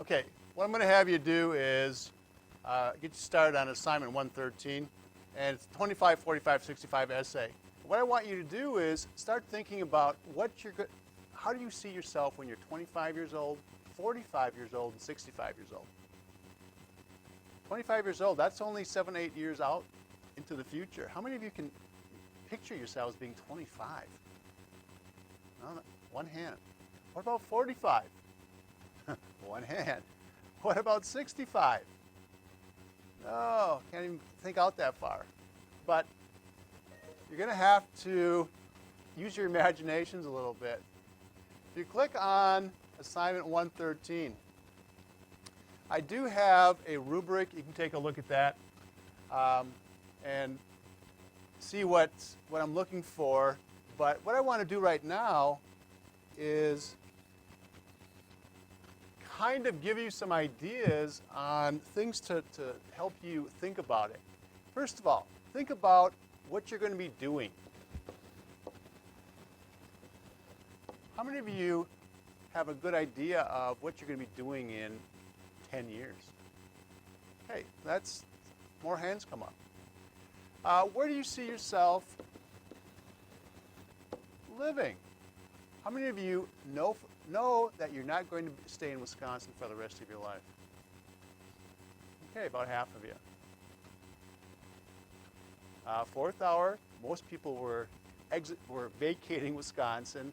Okay, what I'm going to have you do is get you started on assignment 113, and it's 25, 45, 65 essay. What I want you to do is start thinking about how do you see yourself when you're 25 years old, 45 years old, and 65 years old. 25 years old, that's only 7, 8 years out into the future. How many of you can picture yourselves being 25? No, one hand. What about 45? One hand. What about 65? No, can't even think out that far. But you're going to have to use your imaginations a little bit. If you click on assignment 113, I do have a rubric. You can take a look at that and see what I'm looking for. But what I want to do right now is kind of give you some ideas on things to help you think about it. First of all, think about what you're going to be doing. How many of you have a good idea of what you're going to be doing in 10 years? Okay, that's more hands come up. Where do you see yourself living? How many of you know that you're not going to stay in Wisconsin for the rest of your life? Okay, about half of you. Fourth hour, most people were vacating Wisconsin.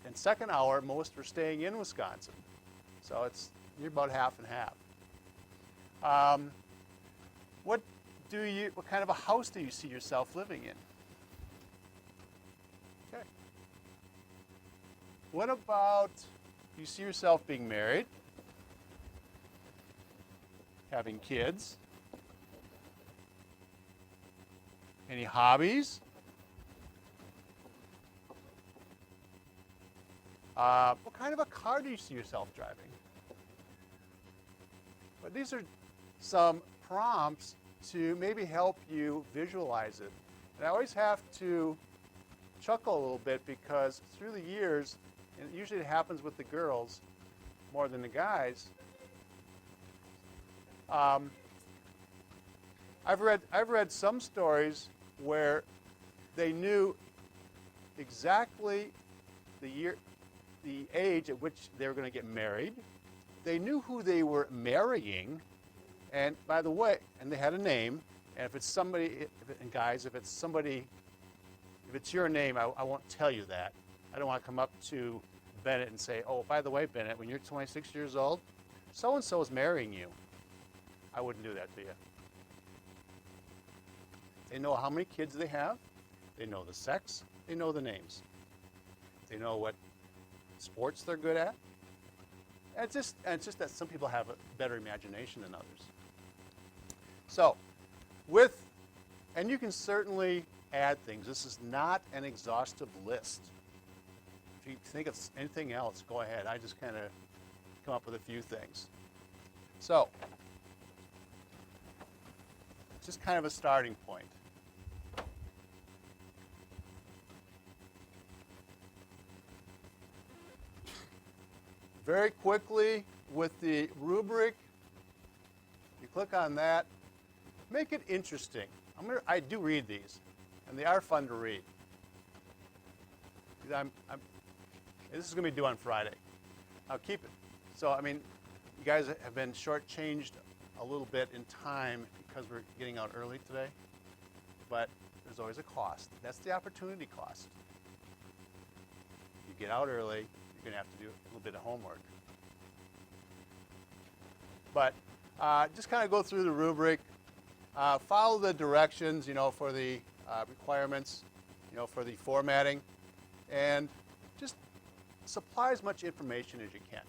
And second hour, most were staying in Wisconsin. So you're about half and half. What kind of a house do you see yourself living in? Okay. What about, do you see yourself being married? Having kids? Any hobbies? What kind of a car do you see yourself driving? But these are some prompts to maybe help you visualize it. And I always have to chuckle a little bit because through the years, and usually it happens with the girls more than the guys, I've read some stories where they knew exactly the age at which they were going to get married. They knew who they were marrying, and by the way, and they had a name. And if it's somebody, and guys, if it's your name, I won't tell you that. I don't want to come up to Bennett and say, oh, by the way, Bennett, when you're 26 years old, so-and-so is marrying you. I wouldn't do that to you. They know how many kids they have. They know the sex. They know the names. They know what sports they're good at. And it's just that some people have a better imagination than others. So, and you can certainly add things. This is not an exhaustive list. If you think of anything else, go ahead. I just kind of come up with a few things. So, it's just kind of a starting point. Very quickly with the rubric, you click on that, make it interesting. I do read these, and they are fun to read. This is going to be due on Friday. I'll keep it. So, I mean, you guys have been shortchanged a little bit in time because we're getting out early today, but there's always a cost. That's the opportunity cost. You get out early, you're going to have to do a little bit of homework. But just kind of go through the rubric, follow the directions, for the requirements, for the formatting, and just supply as much information as you can.